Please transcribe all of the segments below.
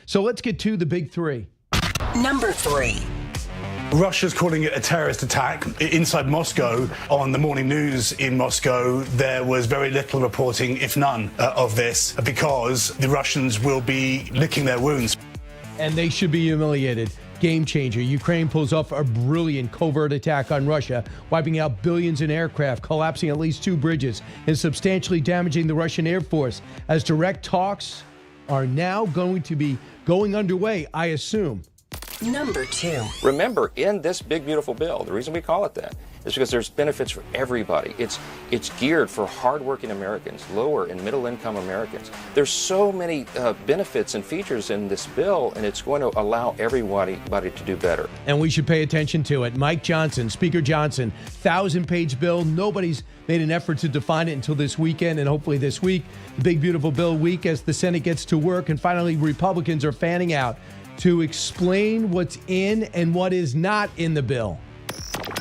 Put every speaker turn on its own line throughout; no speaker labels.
So let's get to the big three.
Number 3.
Russia's calling it a terrorist attack. Inside Moscow, on the morning news in Moscow, there was very little reporting, if none, of this, because the Russians will be licking their wounds.
And they should be humiliated. Game changer. Ukraine pulls off a brilliant covert attack on Russia, wiping out billions in aircraft, collapsing at least 2 bridges, and substantially damaging the Russian Air Force, as direct talks are now going to be going underway, I assume.
Number 2.
Remember, in this big, beautiful bill, the reason we call it that is because there's benefits for everybody. It's geared for hardworking Americans, lower and middle-income Americans. There's so many benefits and features in this bill, and it's going to allow everybody to do better.
And we should pay attention to it. Mike Johnson, Speaker Johnson, 1,000-page bill. Nobody's made an effort to define it until this weekend, and hopefully this week, the big, beautiful bill week, as the Senate gets to work, and finally Republicans are fanning out to explain what's in and what is not in the bill.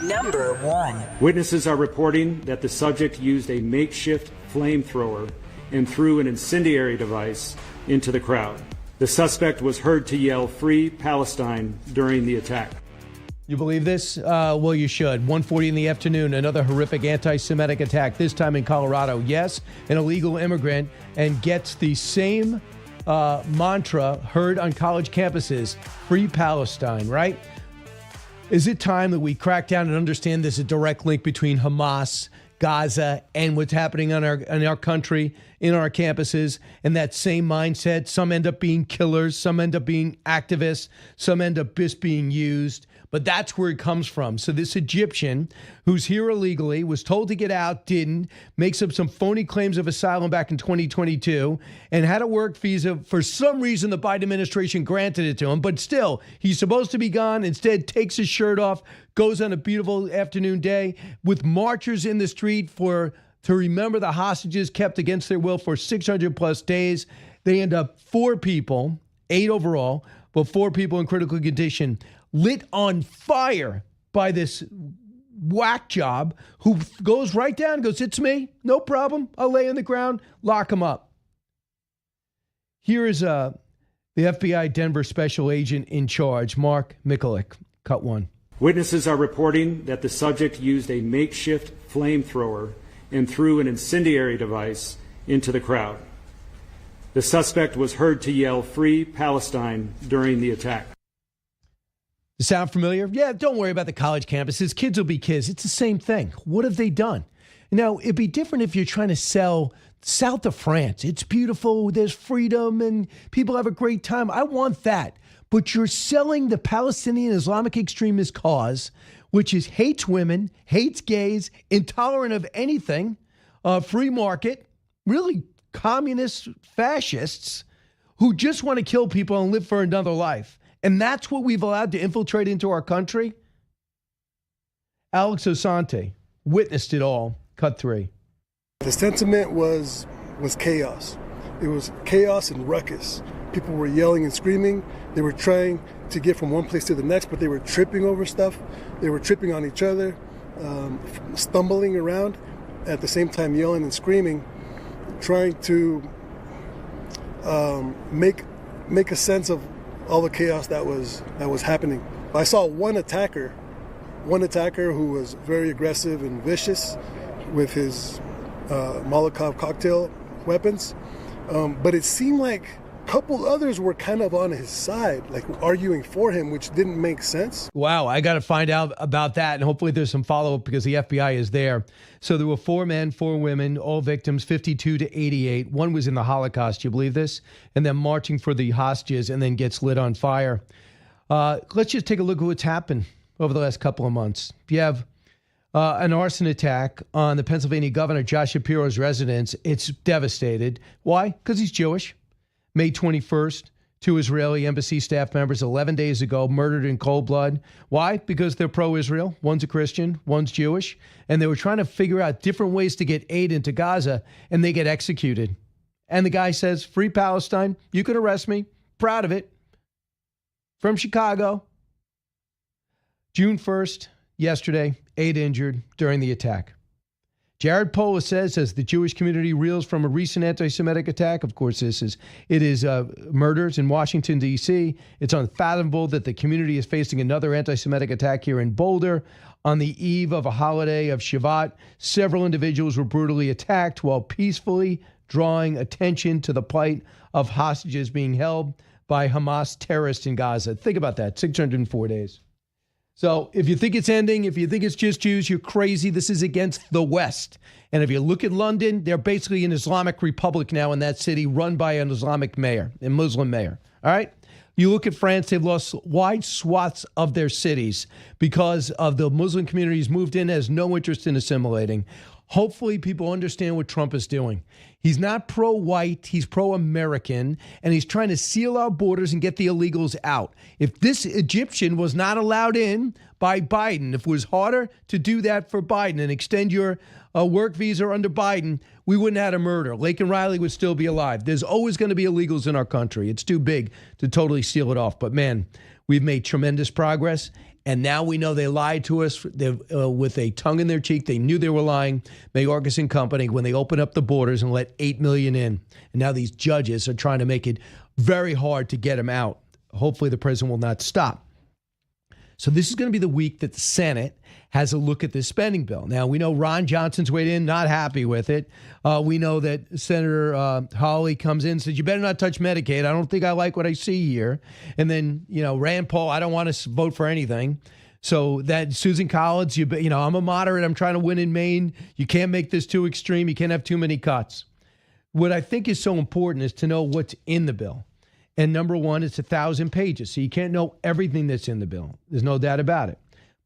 Number 1.
Witnesses are reporting that the subject used a makeshift flamethrower and threw an incendiary device into the crowd. The suspect was heard to yell, "Free Palestine," during the attack.
You believe this? Well, you should. 1:40 in the afternoon, another horrific anti-Semitic attack, this time in Colorado. Yes, an illegal immigrant, and gets the same mantra heard on college campuses: Free Palestine, right? Is it time that we crack down and understand there's a direct link between Hamas, Gaza, and what's happening in our country, in our campuses, and that same mindset? Some end up being killers, some end up being activists, some end up just being used. But that's where it comes from. So this Egyptian who's here illegally, was told to get out, didn't, makes up some phony claims of asylum back in 2022, and had a work visa. For some reason, the Biden administration granted it to him, but still, he's supposed to be gone. Instead, takes his shirt off, goes on a beautiful afternoon day with marchers in the street to remember the hostages kept against their will for 600 plus days. They end up 4 people, 8 overall, but 4 people in critical condition, lit on fire by this whack job who goes right down and goes, "It's me, no problem. I'll lay on the ground, lock him up." Here is the FBI Denver special agent in charge, Mark Mikulik. Cut 1.
Witnesses are reporting that the subject used a makeshift flamethrower and threw an incendiary device into the crowd. The suspect was heard to yell, "Free Palestine," during the attack.
Sound familiar? Yeah, don't worry about the college campuses. Kids will be kids. It's the same thing. What have they done? Now, it'd be different if you're trying to sell south of France. It's beautiful. There's freedom and people have a great time. I want that. But you're selling the Palestinian Islamic extremist cause, which is hates women, hates gays, intolerant of anything, free market, really communist fascists who just want to kill people and live for another life. And that's what we've allowed to infiltrate into our country? Alex Osante witnessed it all. Cut 3.
The sentiment was chaos. It was chaos and ruckus. People were yelling and screaming. They were trying to get from one place to the next, but they were tripping over stuff. They were tripping on each other, stumbling around, at the same time yelling and screaming, trying to make a sense of all the chaos that was happening. I saw one attacker who was very aggressive and vicious with his Molotov cocktail weapons, but it seemed like a couple others were kind of on his side, like arguing for him, which didn't make sense.
Wow, I got to find out about that, and hopefully there's some follow-up because the FBI is there. So there were 4 men, 4 women, all victims, 52 to 88. One was in the Holocaust, you believe this? And then marching for the hostages and then gets lit on fire. Let's just take a look at what's happened over the last couple of months. You have an arson attack on the Pennsylvania governor, Josh Shapiro's residence. It's devastated. Why? Because he's Jewish. May 21st, 2 Israeli embassy staff members 11 days ago murdered in cold blood. Why? Because they're pro-Israel. One's a Christian, one's Jewish. And they were trying to figure out different ways to get aid into Gaza, and they get executed. And the guy says, "Free Palestine. You can arrest me. Proud of it." From Chicago. June 1st, yesterday, 8 injured during the attack. Jared Polis says, as the Jewish community reels from a recent anti-Semitic attack, of course, it is murders in Washington, D.C., it's unfathomable that the community is facing another anti-Semitic attack here in Boulder. On the eve of a holiday of Shabbat, several individuals were brutally attacked while peacefully drawing attention to the plight of hostages being held by Hamas terrorists in Gaza. Think about that, 604 days. So if you think it's ending, if you think it's just Jews, you're crazy. This is against the West. And if you look at London, they're basically an Islamic republic now in that city run by an Islamic mayor, a Muslim mayor. All right? You look at France, they've lost wide swaths of their cities because of the Muslim communities moved in, has no interest in assimilating. Hopefully people understand what Trump is doing. He's not pro-white, he's pro-American, and he's trying to seal our borders and get the illegals out. If this Egyptian was not allowed in by Biden, if it was harder to do that for Biden and extend your work visa under Biden, we wouldn't have had a murder. Laken Riley would still be alive. There's always going to be illegals in our country. It's too big to totally seal it off. But man, we've made tremendous progress. And now we know they lied to us with a tongue in their cheek. They knew they were lying, Mayorkas and company, when they opened up the borders and let 8 million in. And now these judges are trying to make it very hard to get them out. Hopefully the president will not stop. So this is going to be the week that the Senate has a look at this spending bill. Now, we know Ron Johnson's weighed in, not happy with it. We know that Senator Hawley comes in and says, you better not touch Medicaid. I don't think I like what I see here. And then, Rand Paul, I don't want to vote for anything. So that Susan Collins, I'm a moderate. I'm trying to win in Maine. You can't make this too extreme. You can't have too many cuts. What I think is so important is to know what's in the bill. And number one, it's 1,000 pages. So you can't know everything that's in the bill. There's no doubt about it.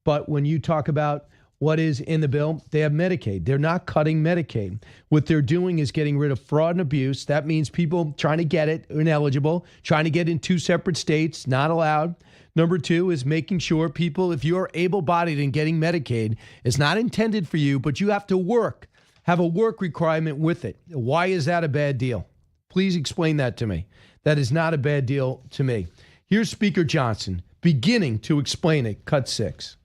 But when you talk about what is in the bill, they have Medicaid. They're not cutting Medicaid. What they're doing is getting rid of fraud and abuse. That means people trying to get it, ineligible, trying to get in 2 separate states, not allowed. Number 2 is making sure people, if you're able-bodied and getting Medicaid, it's not intended for you, but you have to work, have a work requirement with it. Why is that a bad deal? Please explain that to me. That is not a bad deal to me. Here's Speaker Johnson beginning to explain it. Cut 6.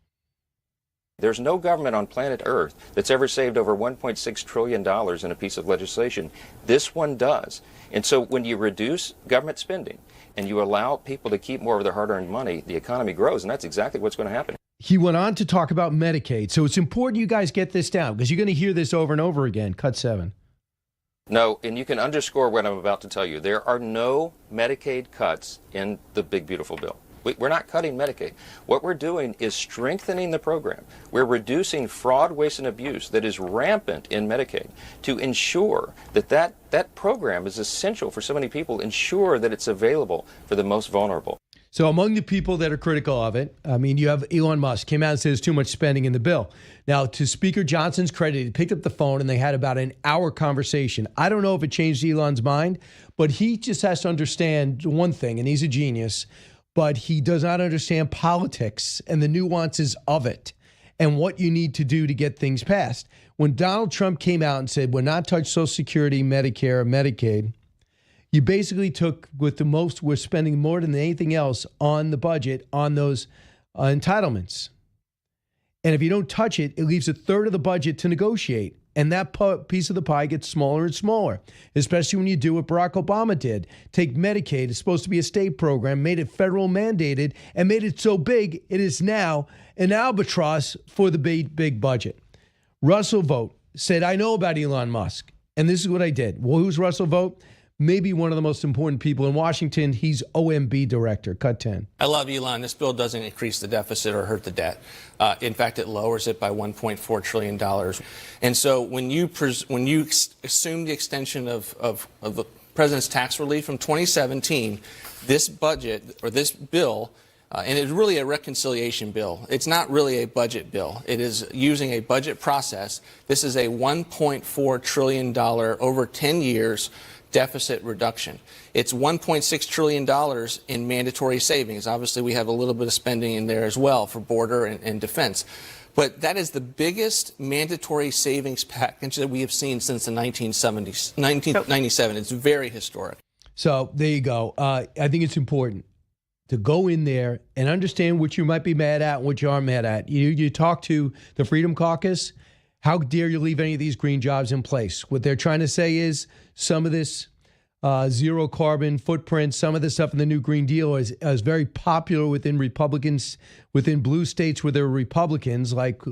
There's no government on planet Earth that's ever saved over $1.6 trillion in a piece of legislation. This one does. And so when you reduce government spending and you allow people to keep more of their hard-earned money, the economy grows, and that's exactly what's going to happen.
He went on to talk about Medicaid. So it's important you guys get this down because you're going to hear this over and over again. Cut 7.
No, and you can underscore what I'm about to tell you. There are no Medicaid cuts in the big, beautiful bill. We're not cutting Medicaid. What we're doing is strengthening the program. We're reducing fraud, waste, and abuse that is rampant in Medicaid to ensure that program is essential for so many people, ensure that it's available for the most vulnerable.
So among the people that are critical of it, you have Elon Musk came out and says too much spending in the bill. Now, to Speaker Johnson's credit, he picked up the phone and they had about an hour conversation. I don't know if it changed Elon's mind, but he just has to understand one thing, and he's a genius, but he does not understand politics and the nuances of it and what you need to do to get things passed. When Donald Trump came out and said, we're not touch Social Security, Medicare, or Medicaid, you basically took with the most, we're spending more than anything else on the budget on those entitlements. And if you don't touch it, it leaves a third of the budget to negotiate. And that piece of the pie gets smaller and smaller, especially when you do what Barack Obama did. Take Medicaid, it's supposed to be a state program, made it federal mandated, and made it so big, it is now an albatross for the big budget. Russell Vogt said, I know about Elon Musk, and this is what I did. Well, who's Russell Vogt? Maybe one of the most important people in Washington. He's OMB director. Cut 10.
I love Elon. This bill doesn't increase the deficit or hurt the debt. In fact, it lowers it by $1.4 trillion. And so when you assume the extension of the president's tax relief from 2017, this budget or this bill, and it's really a reconciliation bill. It's not really a budget bill. It is using a budget process. This is a $1.4 trillion over 10 years deficit reduction. It's $1.6 trillion in mandatory savings. Obviously, we have a little bit of spending in there as well for border and defense. But that is the biggest mandatory savings package that we have seen since the 1970s, 1997. It's very historic.
So there you go. I think it's important to go in there and understand what you might be mad at and what you aren't mad at. You talk to the Freedom Caucus. How dare you leave any of these green jobs in place? What they're trying to say is some of this zero carbon footprint, some of the stuff in the new Green Deal is very popular within Republicans, within blue states where there are Republicans like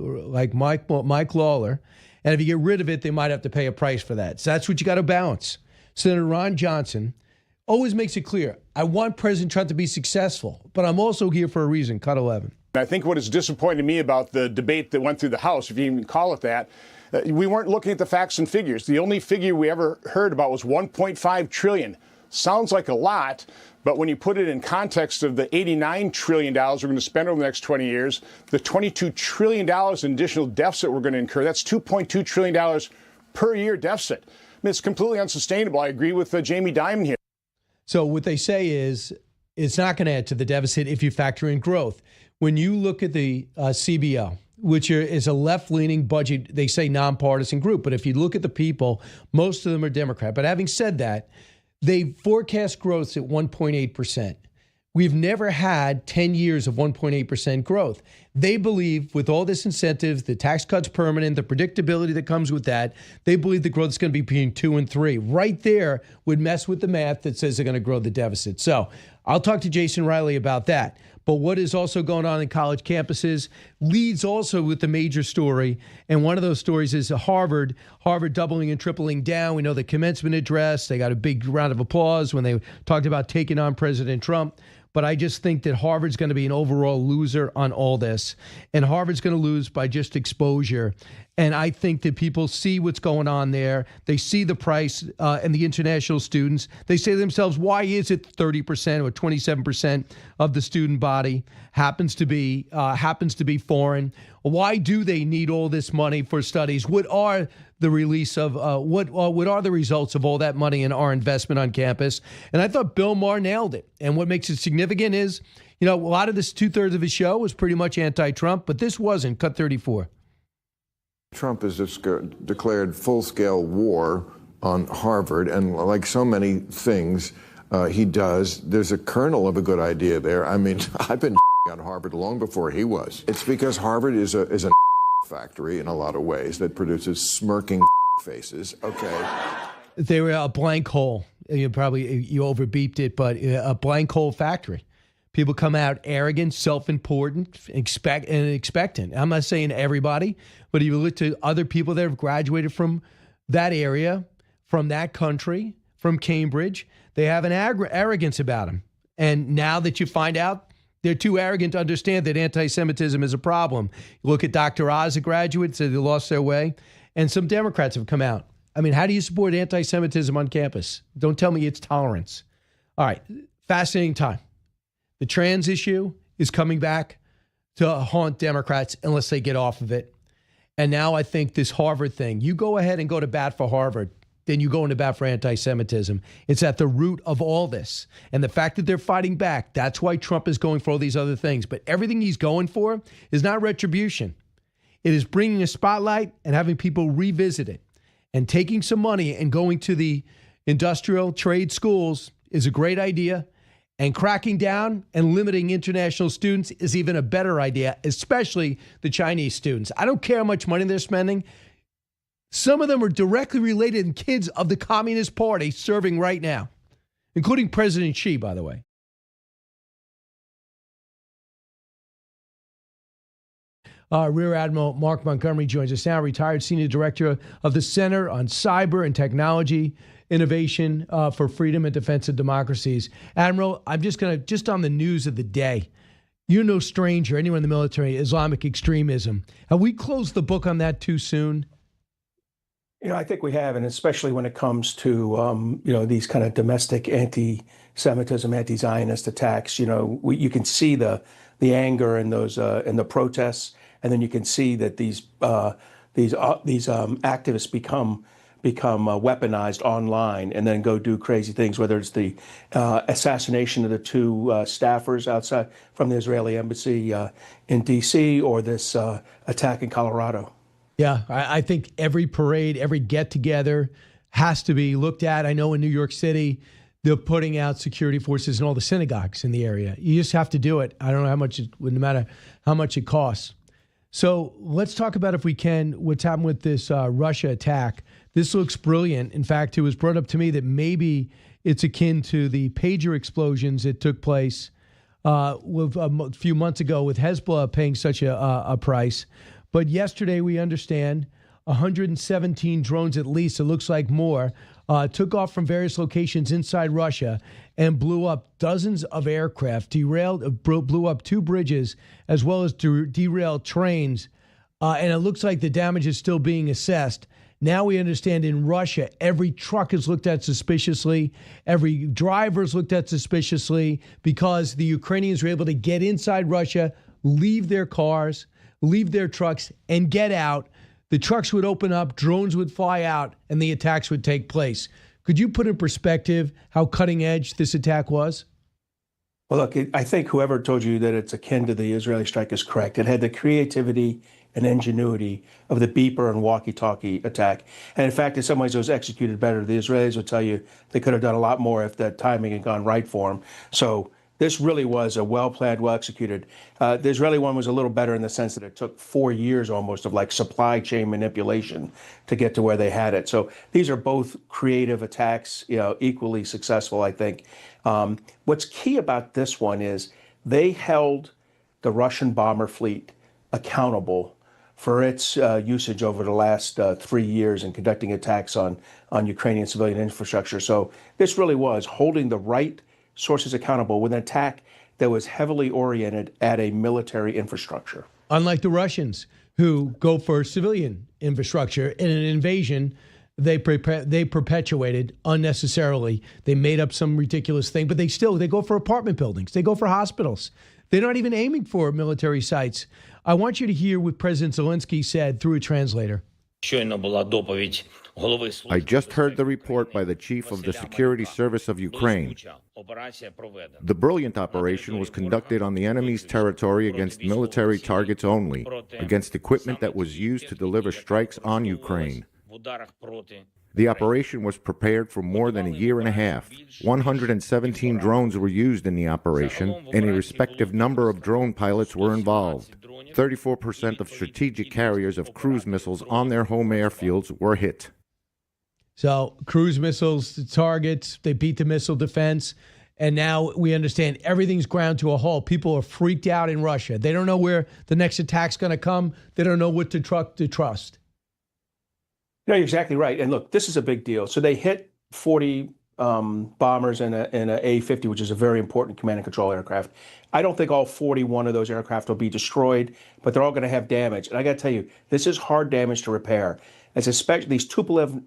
Mike Lawler. And if you get rid of it, they might have to pay a price for that. So that's what you got to balance. Senator Ron Johnson always makes it clear, I want President Trump to be successful, but I'm also here for a reason. Cut 11.
I think what is disappointing to me about the debate that went through the House, if you even call it that, we weren't looking at the facts and figures. The only figure we ever heard about was $1.5 trillion. Sounds like a lot, but when you put it in context of the $89 trillion we're going to spend over the next 20 years, the $22 trillion in additional deficit we're going to incur, that's $2.2 trillion per year deficit. I mean, it's completely unsustainable. I agree with Jamie Dimon here.
So what they say is it's not going to add to the deficit if you factor in growth. When you look at the CBO, which is a left-leaning budget, they say nonpartisan group, but if you look at the people, most of them are Democrat. But having said that, they forecast growth at 1.8%. We've never had 10 years of 1.8% growth. They believe with all this incentive, the tax cuts permanent, the predictability that comes with that, they believe the growth is going to be between 2 and 3. Right there would mess with the math that says they're going to grow the deficit. So I'll talk to Jason Riley about that. But what is also going on in college campuses leads also with the major story. And one of those stories is Harvard doubling and tripling down. We know the commencement address. They got a big round of applause when they talked about taking on President Trump. But I just think that Harvard's going to be an overall loser on all this. And Harvard's going to lose by just exposure. And I think that people see what's going on there. They see the price and the international students. They say to themselves, why is it 30% or 27% of the student body happens to be foreign? Why do they need all this money for studies? What are the release of what are the results of all that money in our investment on campus? And I thought Bill Maher nailed it. And what makes it significant is, a lot of this 2/3 of his show was pretty much anti-Trump, but this wasn't. Cut 34.
Trump has declared full-scale war on Harvard, and like so many things he does, there's a kernel of a good idea there. I mean, I've been on Harvard long before he was. It's because Harvard is a factory in a lot of ways that produces smirking faces. Okay.
They were a blank hole. You overbeeped it, but a blank hole factory. People come out arrogant, self-important, expectant. I'm not saying everybody, but if you look to other people that have graduated from that area, from that country, from Cambridge, they have an arrogance about them. And now that you find out they're too arrogant to understand that anti-Semitism is a problem. You look at Dr. Oz, a graduate, said they lost their way. And some Democrats have come out. I mean, how do you support anti-Semitism on campus? Don't tell me it's tolerance. All right, fascinating time. The trans issue is coming back to haunt Democrats unless they get off of it. And now I think this Harvard thing, you go ahead and go to bat for Harvard, then you go into bat for anti-Semitism. It's at the root of all this. And the fact that they're fighting back, that's why Trump is going for all these other things. But everything he's going for is not retribution. It is bringing a spotlight and having people revisit it. And taking some money and going to the industrial trade schools is a great idea. And cracking down and limiting international students is even a better idea, especially the Chinese students. I don't care how much money they're spending. Some of them are directly related and kids of the Communist Party serving right now, including President Xi, by the way. Rear Admiral Mark Montgomery joins us now, retired Senior Director of the Center on Cyber and Technology Innovation for Freedom and Defense of Democracies. Admiral, I'm just on the news of the day. You're no stranger, anyone in the military, Islamic extremism. Have we closed the book on that too soon?
I think we have, and especially when it comes to, these kind of domestic anti-Semitism, anti-Zionist attacks. You can see the anger in those in the protests, and then you can see that these activists become weaponized online and then go do crazy things, whether it's the assassination of the two staffers outside from the Israeli embassy in D.C. or this attack in Colorado.
Yeah, I think every parade, every get-together has to be looked at. I know in New York City, they're putting out security forces in all the synagogues in the area. You just have to do it. I don't know how much no matter how much it costs. So let's talk about, if we can, what's happened with this Russia attack. This looks brilliant. In fact, it was brought up to me that maybe it's akin to the pager explosions that took place with a few months ago, with Hezbollah paying such a price. But yesterday, we understand 117 drones at least, it looks like more, took off from various locations inside Russia and blew up dozens of aircraft, blew up 2 bridges, as well as derailed trains. And it looks like the damage is still being assessed. Now we understand in Russia, every truck is looked at suspiciously. Every driver is looked at suspiciously because the Ukrainians were able to get inside Russia, leave their cars, leave their trucks, and get out. The trucks would open up, drones would fly out, and the attacks would take place. Could you put in perspective how cutting edge this attack was?
Well, look, I think whoever told you that it's akin to the Israeli strike is correct. It had the creativity and ingenuity of the beeper and walkie-talkie attack. And in fact, in some ways, it was executed better. The Israelis would tell you they could have done a lot more if the timing had gone right for them. So this really was a well-planned, well-executed. The Israeli one was a little better in the sense that it took 4 years almost of like supply chain manipulation to get to where they had it. So these are both creative attacks, equally successful, I think. What's key about this one is they held the Russian bomber fleet accountable for its usage over the last 3 years in conducting attacks on Ukrainian civilian infrastructure. So this really was holding the right sources accountable with an attack that was heavily oriented at a military infrastructure.
Unlike the Russians, who go for civilian infrastructure in an invasion, they perpetuated unnecessarily. They made up some ridiculous thing, but they go for apartment buildings. They go for hospitals. They're not even aiming for military sites. I want you to hear what President Zelensky said through a translator.
I just heard the report by the chief of the Security Service of Ukraine. The brilliant operation was conducted on the enemy's territory against military targets only, against equipment that was used to deliver strikes on Ukraine. The operation was prepared for more than a year and a half. 117 drones were used in the operation, and a respective number of drone pilots were involved. 34% of strategic carriers of cruise missiles on their home airfields were hit.
So cruise missiles, targets, they beat the missile defense. And now we understand everything's ground to a halt. People are freaked out in Russia. They don't know where the next attack's going to come. They don't know what to trust.
No, you're exactly right. And look, this is a big deal. So they hit 40 bombers and a A-50, which is a very important command and control aircraft. I don't think all 41 of those aircraft will be destroyed, but they're all going to have damage. And I got to tell you, this is hard damage to repair. As especially these Tupolev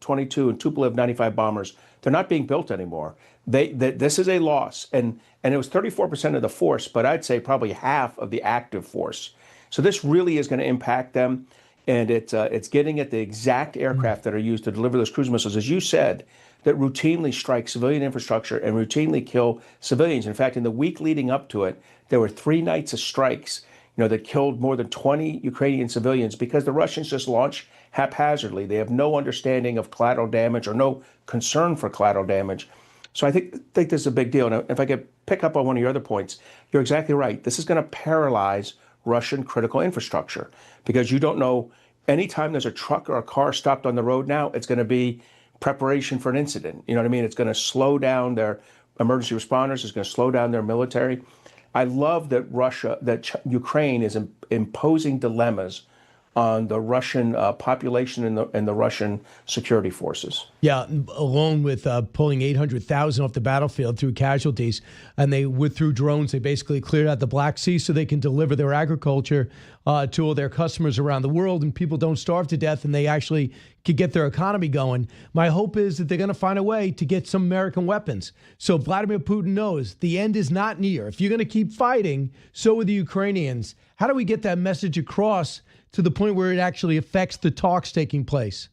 22 and Tupolev 95 bombers, they're not being built anymore. This is a loss, and it was 34% of the force, but I'd say probably half of the active force. So this really is going to impact them, and it's getting at the exact aircraft that are used to deliver those cruise missiles, as you said, that routinely strike civilian infrastructure and routinely kill civilians. In fact, in the week leading up to it, there were 3 nights of strikes, that killed more than 20 Ukrainian civilians because the Russians just launch haphazardly. They have no understanding of collateral damage or no concern for collateral damage. So I think this is a big deal. And if I could pick up on one of your other points, you're exactly right. This is going to paralyze Russian critical infrastructure because you don't know, anytime there's a truck or a car stopped on the road now, it's going to be preparation for an incident. You know what I mean? It's going to slow down their emergency responders. It's going to slow down their military. I love that Ukraine is imposing dilemmas on the Russian population and the Russian security forces.
Yeah, along with pulling 800,000 off the battlefield through casualties, and they through drones, they basically cleared out the Black Sea so they can deliver their agriculture to all their customers around the world, and people don't starve to death, and they actually could get their economy going. My hope is that they're going to find a way to get some American weapons. So Vladimir Putin knows the end is not near. If you're going to keep fighting, so are the Ukrainians. How do we get that message across to the point where it actually affects the talks taking place?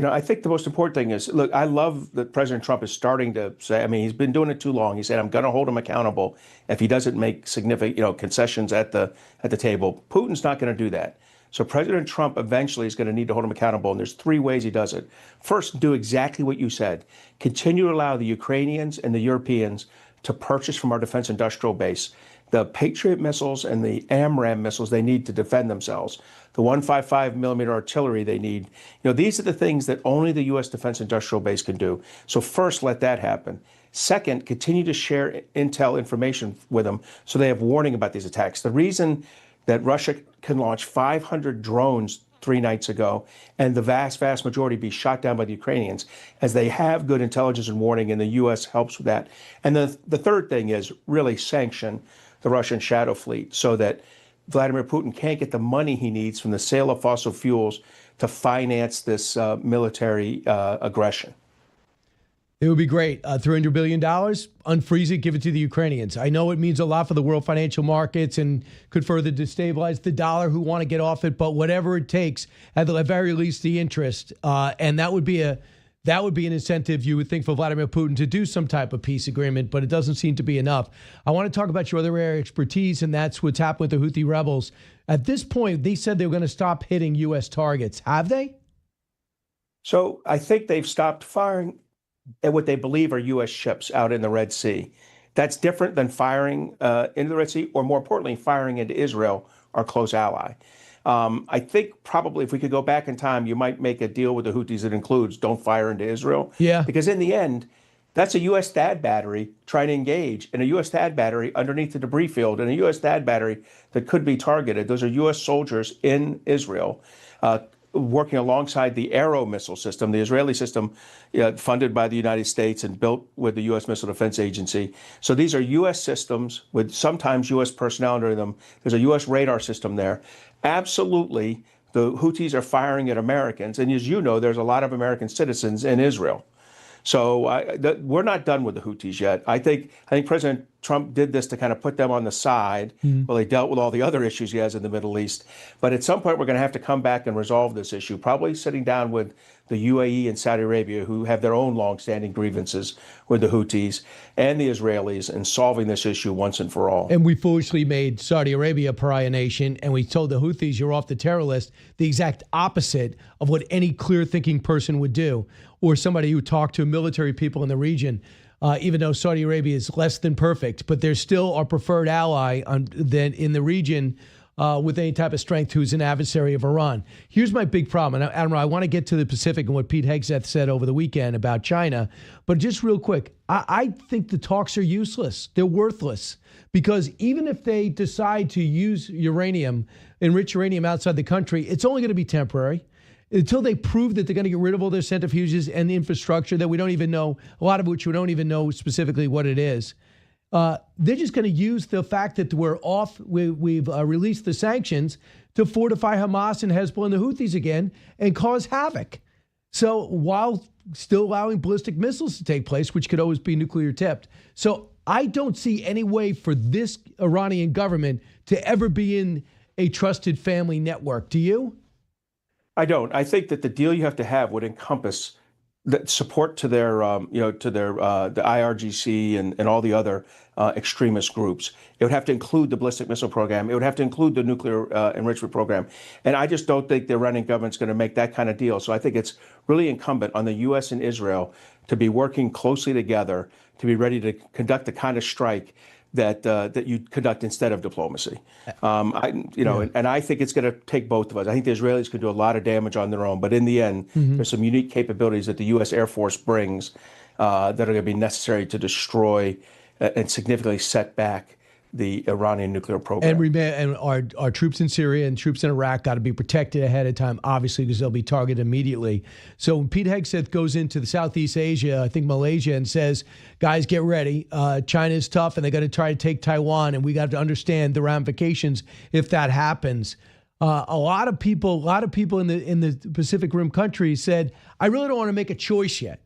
I think the most important thing is, look, I love that President Trump is starting to say, he's been doing it too long. He said, I'm going to hold him accountable if he doesn't make significant, concessions at the table. Putin's not going to do that. So President Trump eventually is going to need to hold him accountable. And there's 3 ways he does it. First, do exactly what you said. Continue to allow the Ukrainians and the Europeans to purchase from our defense industrial base. the Patriot missiles and the AMRAAM missiles they need to defend themselves, the 155 millimeter artillery they need. These are the things that only the U.S. Defense Industrial Base can do. So first, let that happen. Second, continue to share intel information with them so they have warning about these attacks. The reason that Russia can launch 500 drones 3 nights ago and the vast majority be shot down by the Ukrainians, as they have good intelligence and warning, and the U.S. helps with that. And the third thing is really sanction the Russian shadow fleet so that Vladimir Putin can't get the money he needs from the sale of fossil fuels to finance this military aggression.
It would be great. $300 billion, unfreeze it, give it to the Ukrainians. I know it means a lot for the world financial markets and could further destabilize the dollar who want to get off it, but whatever it takes, at the very least, the interest. And that would be an incentive, you would think, for Vladimir Putin to do some type of peace agreement, but it doesn't seem to be enough. I want to talk about your other area of expertise, and that's what's happened with the Houthi rebels. At this point, they said they were going to stop hitting U.S. targets. Have they?
So I think they've stopped firing at what they believe are U.S. ships out in the Red Sea. That's different than firing into the Red Sea, or more importantly, firing into Israel, our close ally. I think probably if we could go back in time, you might make a deal with the Houthis that includes don't fire into Israel.
Yeah.
Because in the end, that's a U.S. THAAD battery trying to engage, and a U.S. THAAD battery underneath the debris field, and a U.S. THAAD battery that could be targeted. Those are U.S. soldiers in Israel working alongside the Arrow missile system, the Israeli system funded by the United States and built with the U.S. Missile Defense Agency. So these are U.S. systems with sometimes U.S. personnel under them. There's a U.S. radar system there. Absolutely, the Houthis are firing at Americans. And as you know, there's a lot of American citizens in Israel. So we're not done with the Houthis yet. I think President Trump did this to kind of put them on the side while he dealt with all the other issues he has in the Middle East. But at some point, we're going to have to come back and resolve this issue, probably sitting down with the UAE and Saudi Arabia, who have their own longstanding grievances with the Houthis, and the Israelis, and solving this issue once and for all.
And we foolishly made Saudi Arabia a pariah nation, and we told the Houthis, you're off the terror list, the exact opposite of what any clear-thinking person would do, or somebody who talked to military people in the region. Even though Saudi Arabia is less than perfect, but they're still our preferred ally in the region with any type of strength, who's an adversary of Iran. Here's my big problem. And Admiral, I want to get to the Pacific and what Pete Hegseth said over the weekend about China. But just real quick, I think the talks are useless. They're worthless. Because even if they decide to use uranium, enrich uranium outside the country, it's only going to be temporary. Until they prove that they're going to get rid of all their centrifuges and the infrastructure that we don't even know, a lot of which we don't even know specifically what it is. They're just going to use the fact that we've released the sanctions to fortify Hamas and Hezbollah and the Houthis again and cause havoc. So while still allowing ballistic missiles to take place, which could always be nuclear tipped. So I don't see any way for this Iranian government to ever be in a trusted family network. Do you?
I don't. I think that the deal you have to have would encompass the support to their, the IRGC and all the other extremist groups. It would have to include the ballistic missile program. It would have to include the nuclear enrichment program. And I just don't think the Iranian government's going to make that kind of deal. So I think it's really incumbent on the U.S. and Israel to be working closely together to be ready to conduct the kind of strike that you conduct instead of diplomacy. And I think it's going to take both of us. I think the Israelis could do a lot of damage on their own, but in the end, there's some unique capabilities that the U.S. Air Force brings that are going to be necessary to destroy and significantly set back the Iranian nuclear program.
And our troops in Syria and troops in Iraq got to be protected ahead of time, obviously, because they'll be targeted immediately. So when Pete Hegseth goes into the Southeast Asia, I think Malaysia, and says, guys, get ready. China's tough, and they're going to try to take Taiwan, and we got to understand the ramifications if that happens. A lot of people in the Pacific Rim countries said, I really don't want to make a choice yet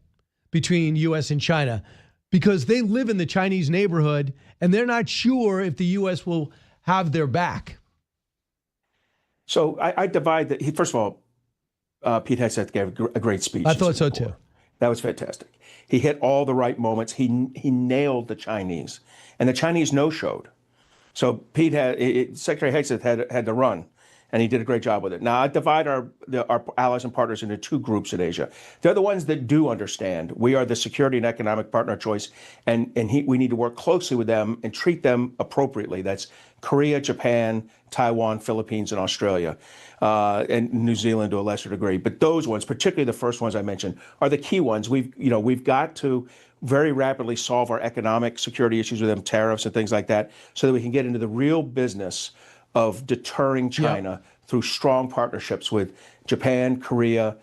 between U.S. and China, because they live in the Chinese neighborhood and they're not sure if the U.S. will have their back.
So I divide that. First of all, Pete Hegseth gave a great speech.
I thought so too.
That was fantastic. He hit all the right moments. He nailed the Chinese, and the Chinese no-showed. So Secretary Hegseth had to run and he did a great job with it. Now, I divide our allies and partners into two groups in Asia. They're the ones that do understand. We are the security and economic partner of choice, and we need to work closely with them and treat them appropriately. That's Korea, Japan, Taiwan, Philippines, and Australia, and New Zealand to a lesser degree. But those ones, particularly the first ones I mentioned, are the key ones. We've got to very rapidly solve our economic security issues with them, tariffs and things like that, so that we can get into the real business of deterring China through strong partnerships with Japan, Korea,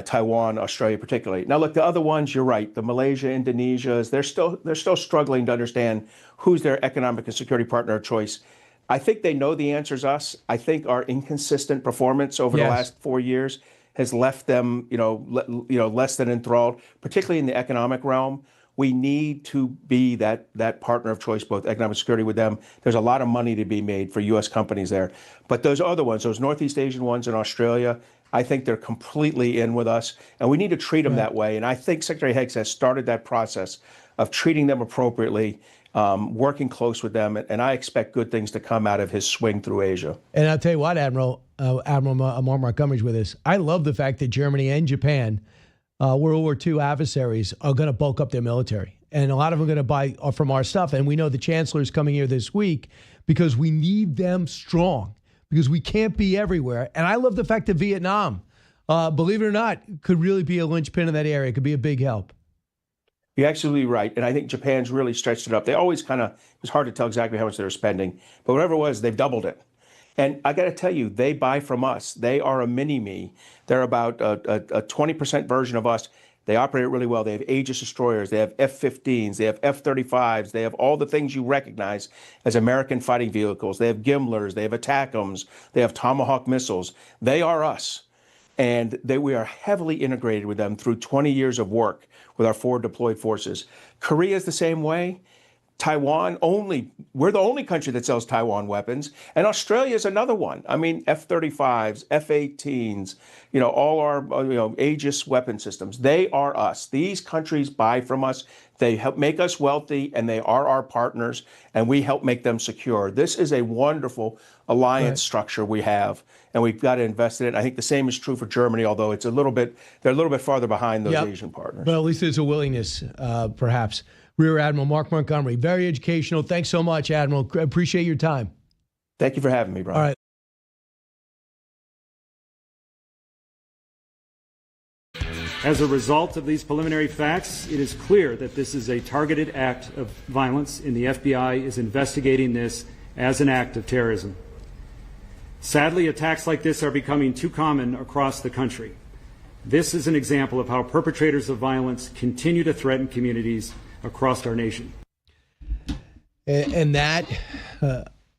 Taiwan, Australia particularly. Now, look, the other ones, you're right, the Malaysia, Indonesias, they're still struggling to understand who's their economic and security partner of choice. I think they know the answer's us. I think our inconsistent performance over the last 4 years has left them, less than enthralled, particularly in the economic realm. We need to be that partner of choice, both economic security with them. There's a lot of money to be made for U.S. companies there. But those other ones, those Northeast Asian ones in Australia, I think they're completely in with us, and we need to treat them that way. And I think Secretary Higgs has started that process of treating them appropriately, working close with them, and I expect good things to come out of his swing through Asia.
And I'll tell you what, Admiral Mark Montgomery's with us. I love the fact that Germany and Japan, World War II adversaries, are going to bulk up their military. And a lot of them are going to buy from our stuff. And we know the Chancellor's coming here this week because we need them strong, because we can't be everywhere. And I love the fact that Vietnam, believe it or not, could really be a linchpin in that area. It could be a big help.
You're absolutely right. And I think Japan's really stretched it up. They always it was hard to tell exactly how much they were spending. But whatever it was, they've doubled it. And I got to tell you, they buy from us. They are a mini-me. They're about a 20% version of us. They operate really well. They have Aegis destroyers. They have F-15s. They have F-35s. They have all the things you recognize as American fighting vehicles. They have Gimlers. They have ATACMS. They have Tomahawk missiles. They are us. And we are heavily integrated with them through 20 years of work with our forward deployed forces. Korea is the same way. Taiwan we're the only country that sells Taiwan weapons, and Australia is another one. I mean, F-35s, F-18s, all our Aegis weapon systems. They are us. These countries buy from us. They help make us wealthy, and they are our partners, and we help make them secure. This is a wonderful alliance structure we have, and we've got to invest in it. I think the same is true for Germany, although they're a little bit farther behind those Asian partners.
But at least there's a willingness, perhaps. Rear Admiral Mark Montgomery, very educational. Thanks so much, Admiral. Appreciate your time.
Thank you for having me, Brian.
All right.
As a result of these preliminary facts, it is clear that this is a targeted act of violence, and the FBI is investigating this as an act of terrorism. Sadly, attacks like this are becoming too common across the country. This is an example of how perpetrators of violence continue to threaten communities across our nation.
And that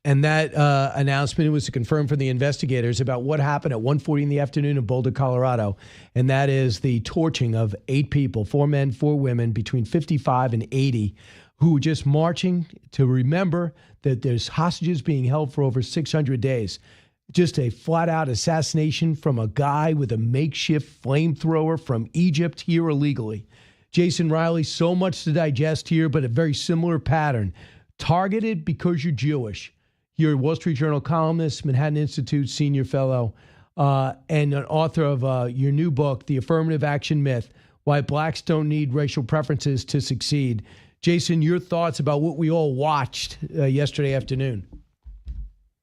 announcement was to confirm from the investigators about what happened at 1:40 in the afternoon in Boulder, Colorado. And that is the torching of 8 people, 4 men, 4 women, between 55 and 80, who were just marching to remember that there's hostages being held for over 600 days. Just a flat-out assassination from a guy with a makeshift flamethrower from Egypt here illegally. Jason Riley, so much to digest here, but a very similar pattern. Targeted because you're Jewish. You're a Wall Street Journal columnist, Manhattan Institute senior fellow, and an author of your new book, The Affirmative Action Myth, Why Blacks Don't Need Racial Preferences to Succeed. Jason, your thoughts about what we all watched yesterday afternoon?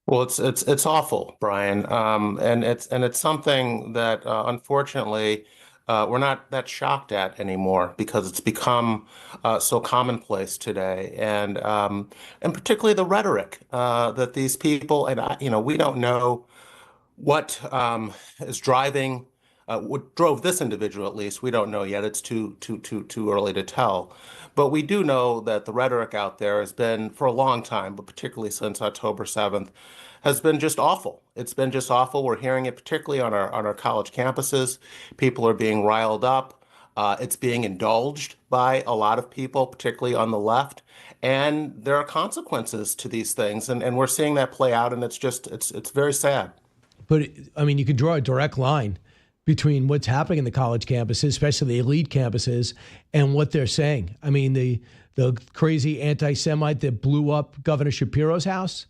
Well, it's awful, Brian, and it's something that unfortunately we're not that shocked at anymore because it's become so commonplace today, and particularly the rhetoric that these people we don't know what is driving. What drove this individual, at least, we don't know yet. It's too early to tell. But we do know that the rhetoric out there has been, for a long time, but particularly since October 7th, has been just awful. It's been just awful. We're hearing it particularly on our college campuses. People are being riled up. It's being indulged by a lot of people, particularly on the left. And there are consequences to these things. And we're seeing that play out, and it's very sad. But,
I mean, you could draw a direct line between what's happening in the college campuses, especially the elite campuses, and what they're saying. I mean, the crazy anti-Semite that blew up Governor Shapiro's house,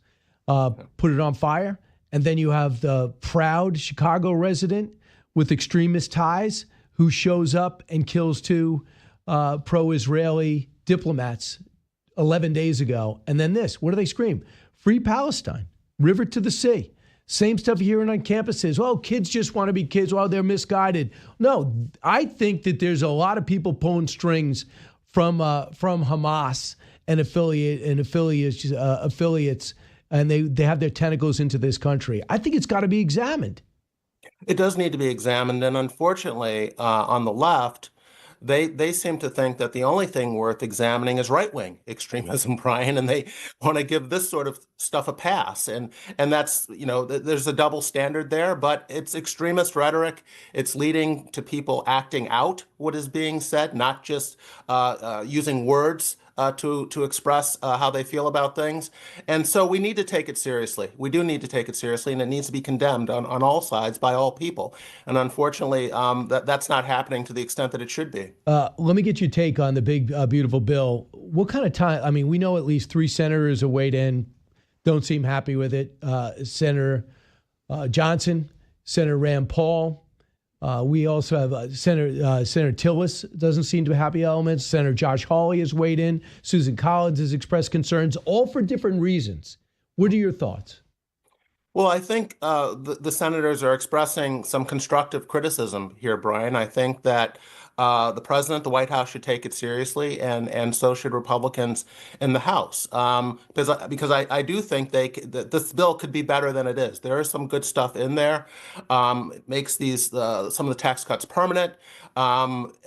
put it on fire, And then you have the proud Chicago resident with extremist ties who shows up and kills two pro-Israeli diplomats 11 days ago. And then this, what do they scream? Free Palestine, river to the sea. Same stuff hearing on campuses. Oh, kids just want to be kids. Oh, they're misguided. No, I think that there's a lot of people pulling strings from Hamas and affiliates, and they have their tentacles into this country. I think it's got to be examined.
It does need to be examined, and unfortunately, on the left, they seem to think that the only thing worth examining is right-wing extremism, Brian, and they want to give this sort of stuff a pass. And that's, there's a double standard there, but it's extremist rhetoric. It's leading to people acting out what is being said, not just using words to express how they feel about things. And so we need to take it seriously. We do need to take it seriously, and it needs to be condemned on all sides by all people. And unfortunately, that's not happening to the extent that it should be.
Let me get your take on the big, beautiful bill. What kind of time? I mean, we know at least 3 senators are weighed in, don't seem happy with it. Senator Johnson, Senator Rand Paul. We also have Senator Tillis doesn't seem to be happy elements. Senator Josh Hawley has weighed in. Susan Collins has expressed concerns, all for different reasons. What are your thoughts?
Well, I think the senators are expressing some constructive criticism here, Brian. I think that the president, the White House, should take it seriously, and so should Republicans in the House. Because I do think that this bill could be better than it is. There is some good stuff in there. It makes some of the tax cuts permanent.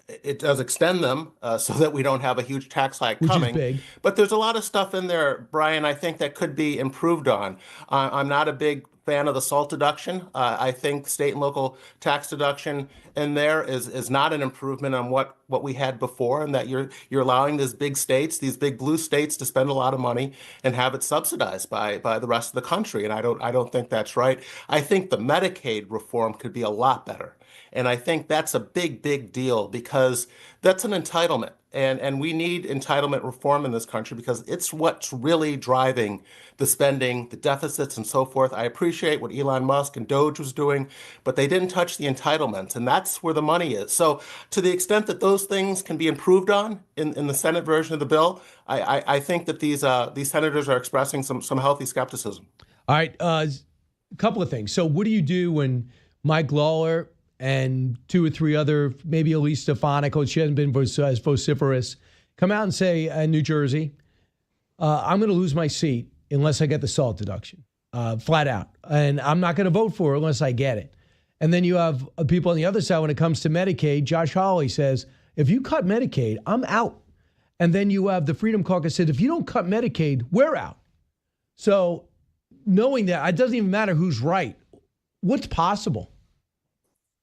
It does extend them so that we don't have a huge tax hike coming.
Which is big.
But there's a lot of stuff in there, Brian, I think that could be improved on. I'm not a big fan of the SALT deduction. I think state and local tax deduction in there is not an improvement on what we had before, and that you're allowing these big states, these big blue states, to spend a lot of money and have it subsidized by the rest of the country. And I don't think that's right. I think the Medicaid reform could be a lot better. And I think that's a big, big deal, because that's an entitlement. And we need entitlement reform in this country, because it's what's really driving the spending, the deficits, and so forth. I appreciate what Elon Musk and Doge was doing, but they didn't touch the entitlements, and that's where the money is. So to the extent that those things can be improved on in the Senate version of the bill, I think that these senators are expressing some healthy skepticism.
All right, a couple of things. So what do you do when Mike Lawler and 2 or 3 other, maybe Elise Stefanik, she hasn't been as vociferous, come out and say in New Jersey, I'm going to lose my seat unless I get the SALT deduction, flat out. And I'm not going to vote for it unless I get it. And then you have people on the other side when it comes to Medicaid. Josh Hawley says, if you cut Medicaid, I'm out. And then you have the Freedom Caucus said, if you don't cut Medicaid, we're out. So knowing that, it doesn't even matter who's right. What's possible?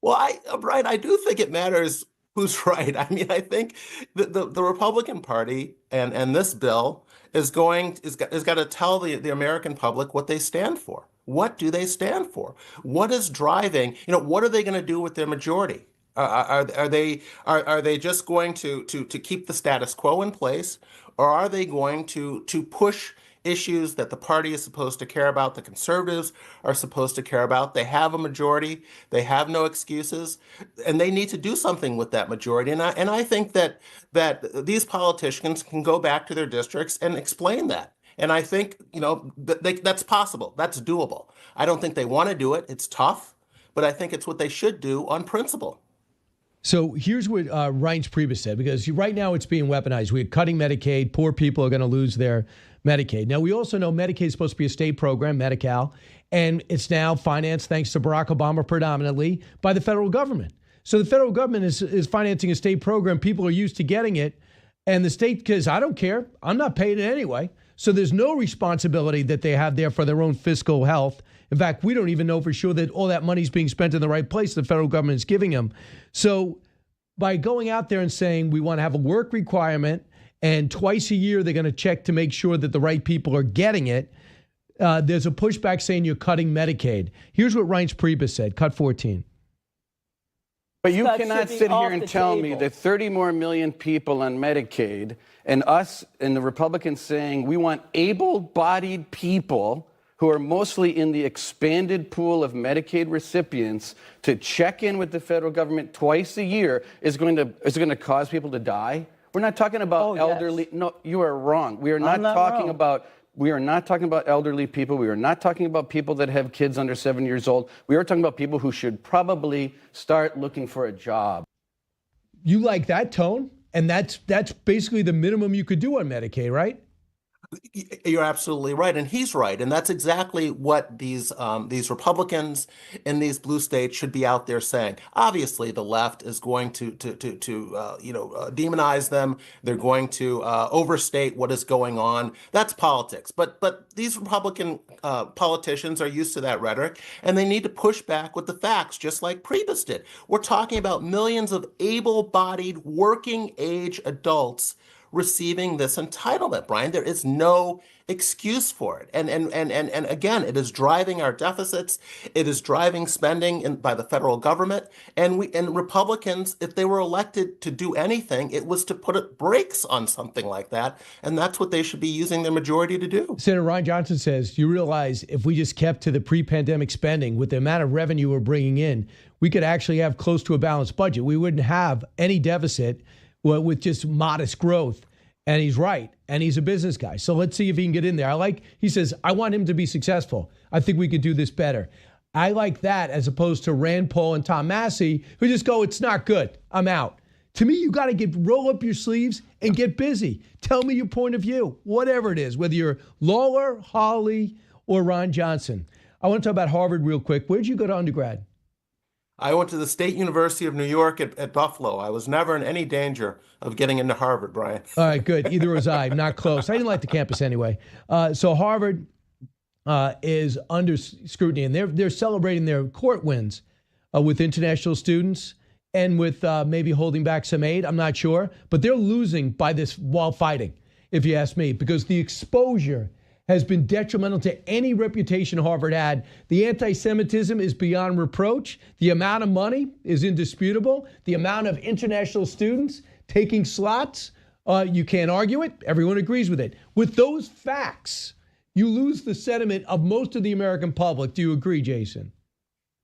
Well, Brian, I do think it matters who's right. I mean, I think the Republican Party and this bill is got to tell the American public what they stand for. What do they stand for? What is driving? What are they going to do with their majority? Are they just going to keep the status quo in place, or are they going to push issues that the party is supposed to care about, the conservatives are supposed to care about? They have a majority. They have no excuses, and they need to do something with that majority. And I think that these politicians can go back to their districts and explain that. And I think, that's possible. That's doable. I don't think they want to do it. It's tough, but I think it's what they should do on principle.
So here's what Reince Priebus said, because right now it's being weaponized. We're cutting Medicaid. Poor people are going to lose their Medicaid. Now, we also know Medicaid is supposed to be a state program, Medi-Cal, and it's now financed, thanks to Barack Obama predominantly, by the federal government. So the federal government is financing a state program. People are used to getting it. And the state, because I don't care, I'm not paying it anyway. So there's no responsibility that they have there for their own fiscal health. In fact, we don't even know for sure that all that money is being spent in the right place the federal government is giving them. So by going out there and saying we want to have a work requirement, and twice a year they're going to check to make sure that the right people are getting it, there's a pushback saying you're cutting Medicaid. Here's what Reince Priebus said, cut 14.
But you cannot sit here and tell me that 30 more million people on Medicaid, and us and the Republicans saying we want able-bodied people who are mostly in the expanded pool of Medicaid recipients to check in with the federal government twice a year is going to cause people to die? We're not talking about elderly. Yes. No, you are wrong. We are not talking about. We are not talking about elderly people. We are not talking about people that have kids under 7 years old. We are talking about people who should probably start looking for a job.
You like that tone? And that's basically the minimum you could do on Medicaid, right?
You're absolutely right, and he's right, and that's exactly what these Republicans in these blue states should be out there saying. Obviously, the left is going to demonize them. They're going to overstate what is going on. That's politics. But these Republican politicians are used to that rhetoric, and they need to push back with the facts, just like Priebus did. We're talking about millions of able-bodied, working-age adults receiving this entitlement, Brian. There is no excuse for it. And again, it is driving our deficits. It is driving spending by the federal government. And Republicans, if they were elected to do anything, it was to put brakes on something like that. And that's what they should be using their majority to do.
Senator Ron Johnson says, you realize if we just kept to the pre-pandemic spending with the amount of revenue we're bringing in, we could actually have close to a balanced budget. We wouldn't have any deficit with just modest growth. And he's right. And he's a business guy. So let's see if he can get in there. He says, I want him to be successful. I think we could do this better. I like that as opposed to Rand Paul and Tom Massey, who just go, it's not good. I'm out. To me, you got to roll up your sleeves and get busy. Tell me your point of view, whatever it is, whether you're Lawler, Hawley, or Ron Johnson. I want to talk about Harvard real quick. Where'd you go to undergrad?
I went to the State University of New York at Buffalo. I was never in any danger of getting into Harvard, Brian.
All right, good. Either was I. Not close. I didn't like the campus anyway. So Harvard is under scrutiny, and they're celebrating their court wins with international students and with maybe holding back some aid. I'm not sure. But they're losing by this while fighting, if you ask me, because the exposure has been detrimental to any reputation Harvard had. The anti-Semitism is beyond reproach. The amount of money is indisputable. The amount of international students taking slots, you can't argue it. Everyone agrees with it. With those facts, you lose the sentiment of most of the American public. Do you agree, Jason?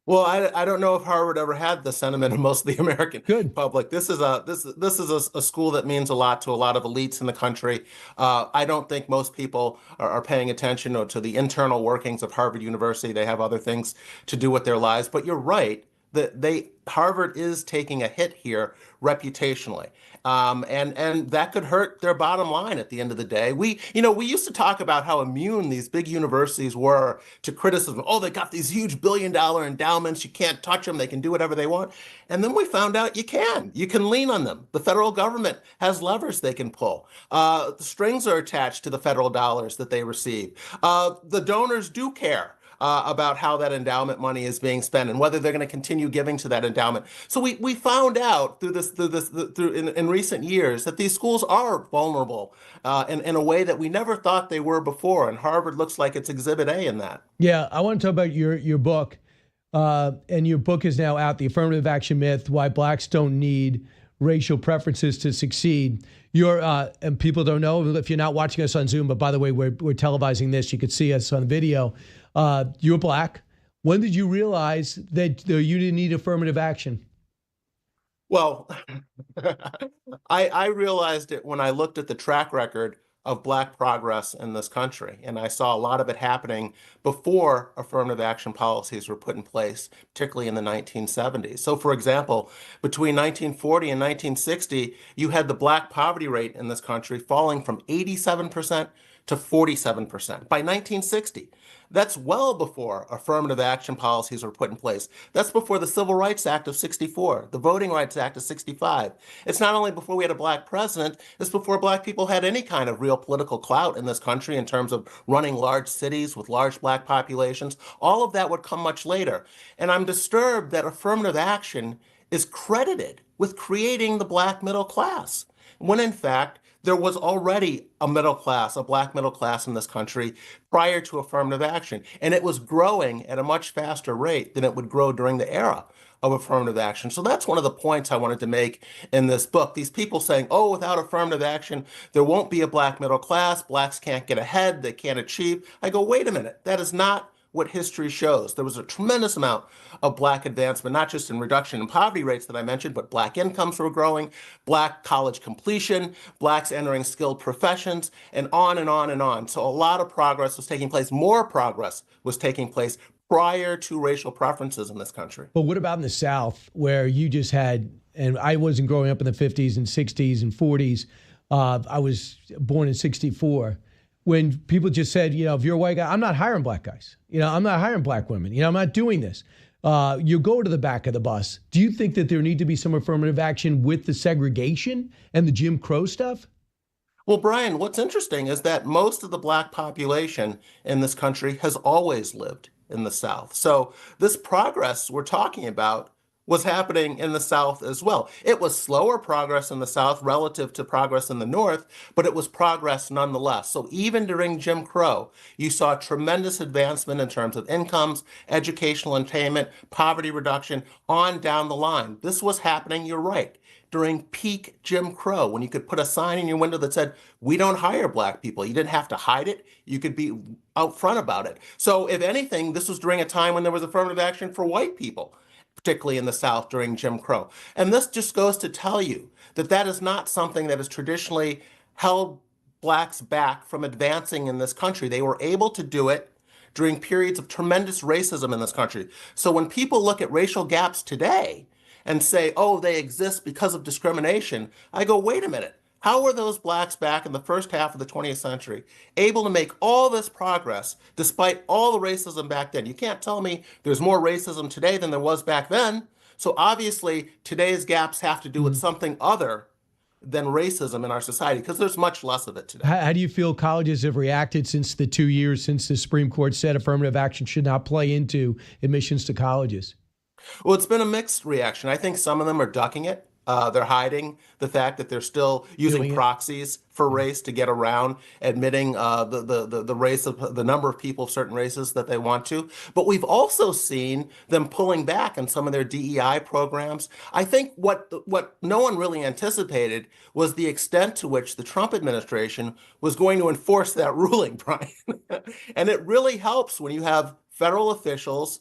Well, I don't know if Harvard ever had the sentiment of most of the American public. This is a school that means a lot to a lot of elites in the country. I don't think most people are paying attention to the internal workings of Harvard University. They have other things to do with their lives. But you're right that Harvard is taking a hit here reputationally. And that could hurt their bottom line at the end of the day. We used to talk about how immune these big universities were to criticism. Oh, they got these huge billion-dollar endowments. You can't touch them. They can do whatever they want. And then we found out you can. You can lean on them. The federal government has levers they can pull. The strings are attached to the federal dollars that they receive. The donors do care about how that endowment money is being spent and whether they're going to continue giving to that endowment. So we found out in recent years that these schools are vulnerable in a way that we never thought they were before, and Harvard looks like it's Exhibit A in that.
Yeah, I want to talk about your book, and your book is now out, The Affirmative Action Myth: Why Blacks Don't Need Racial Preferences to Succeed. And people don't know if you're not watching us on Zoom, but by the way, we're televising this. You could see us on video. You're black. When did you realize that you didn't need affirmative action?
Well, I realized it when I looked at the track record of black progress in this country. And I saw a lot of it happening before affirmative action policies were put in place, particularly in the 1970s. So, for example, between 1940 and 1960, you had the black poverty rate in this country falling from 87% to 47% by 1960. That's well before affirmative action policies were put in place. That's before the Civil Rights Act of '64, the Voting Rights Act of '65. It's not only before we had a black president, it's before black people had any kind of real political clout in this country in terms of running large cities with large black populations. All of that would come much later. And I'm disturbed that affirmative action is credited with creating the black middle class, when in fact, there was already a middle class, a black middle class in this country prior to affirmative action. And it was growing at a much faster rate than it would grow during the era of affirmative action. So that's one of the points I wanted to make in this book. These people saying, oh, without affirmative action, there won't be a black middle class, blacks can't get ahead, they can't achieve. I go, wait a minute, that is not what history shows. There was a tremendous amount of black advancement, not just in reduction in poverty rates that I mentioned, but black incomes were growing, black college completion, blacks entering skilled professions, and on and on and on. So a lot of progress was taking place. More progress was taking place prior to racial preferences in this country.
But what about in the South, where you just had, and I wasn't growing up in the 50s and 60s and 40s. I was born in 64. When people just said, if you're a white guy, I'm not hiring black guys. I'm not hiring black women. I'm not doing this. You go to the back of the bus. Do you think that there need to be some affirmative action with the segregation and the Jim Crow stuff?
Well, Brian, what's interesting is that most of the black population in this country has always lived in the South. So this progress we're talking about was happening in the South as well. It was slower progress in the South relative to progress in the North, but it was progress nonetheless. So even during Jim Crow, you saw tremendous advancement in terms of incomes, educational attainment, poverty reduction, on down the line. This was happening, you're right, during peak Jim Crow, when you could put a sign in your window that said, we don't hire black people. You didn't have to hide it. You could be out front about it. So if anything, this was during a time when there was affirmative action for white people, particularly in the South during Jim Crow. And this just goes to tell you that that is not something that has traditionally held blacks back from advancing in this country. They were able to do it during periods of tremendous racism in this country. So when people look at racial gaps today and say, oh, they exist because of discrimination, I go, wait a minute. How were those blacks back in the first half of the 20th century able to make all this progress despite all the racism back then? You can't tell me there's more racism today than there was back then. So obviously, today's gaps have to do with something other than racism in our society, because there's much less of it today.
How do you feel colleges have reacted since the 2 years since the Supreme Court said affirmative action should not play into admissions to colleges?
Well, it's been a mixed reaction. I think some of them are ducking it. They're hiding the fact that they're still using proxies for race to get around admitting the race of the number of people of certain races that they want to. But we've also seen them pulling back on some of their DEI programs. I think what no one really anticipated was the extent to which the Trump administration was going to enforce that ruling, Brian. And it really helps when you have federal officials,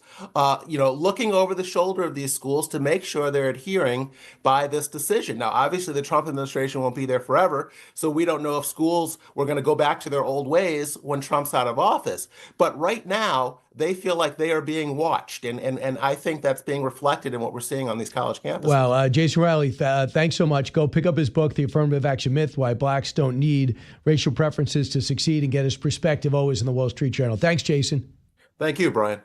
looking over the shoulder of these schools to make sure they're adhering by this decision. Now, obviously, the Trump administration won't be there forever, so we don't know if schools were going to go back to their old ways when Trump's out of office. But right now, they feel like they are being watched, and I think that's being reflected in what we're seeing on these college campuses.
Well, Jason Riley, thanks so much. Go pick up his book, The Affirmative Action Myth, Why Blacks Don't Need Racial Preferences to Succeed, and get his perspective always in the Wall Street Journal. Thanks, Jason.
Thank you, Brian.